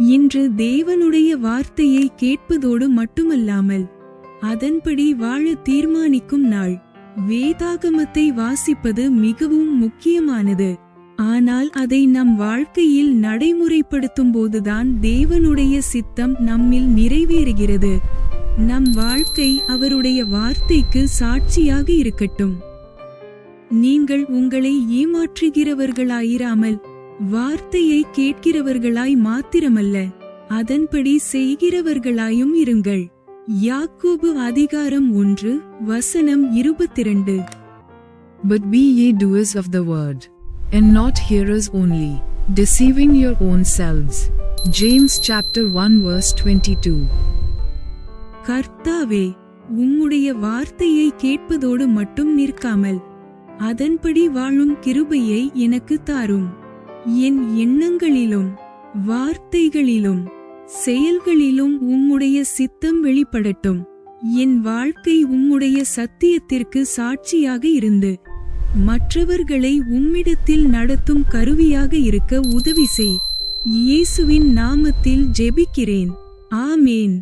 இன்று தேவனுடைய வார்த்தையை கேட்பதோடு மட்டுமல்லாமல் அதன்படி வாழ தீர்மானிக்கும் நாள். வேதாகமத்தை வாசிப்பது மிகவும் முக்கியமானது. ஆனால் அதை நம் வாழ்க்கையில் நடைமுறைப்படுத்தும்போதுதான் தேவனுடைய சித்தம் நம்மில் நிறைவேறுகிறது. நம் வாழ்க்கை அவருடைய வார்த்தைக்கு சாட்சியாக இருக்கட்டும். நீங்கள் உங்களை ஏமாற்றுகிறவர்களாயிராமல் வார்த்தையை கேட்கிறவர்களாய் மாத்திரமல்ல, அதன்படி செய்கிறவர்களாயும் இருங்கள். யாக்கோபு அதிகாரம் 1:22. But be ye doers of the word, and not hearers only, deceiving your own selves. James chapter 1:22. கர்த்தாவே, உம்முடைய வார்த்தையை கேட்பதோடு மட்டும் நிற்காமல் அதன்படி வாழும் கிருபையை எனக்கு தாரும். என் எண்ணங்களிலும் வார்த்தைகளிலும் செயல்களிலும் உம்முடைய சித்தம் வெளிப்படட்டும். என் வாழ்க்கை உம்முடைய சத்தியத்திற்கு சாட்சியாக இருந்து மற்றவர்களை உம்மிடத்தில் நடத்தும் கருவியாக இருக்க உதவி செய். இயேசுவின் நாமத்தில் ஜெபிக்கிறேன். ஆமேன்.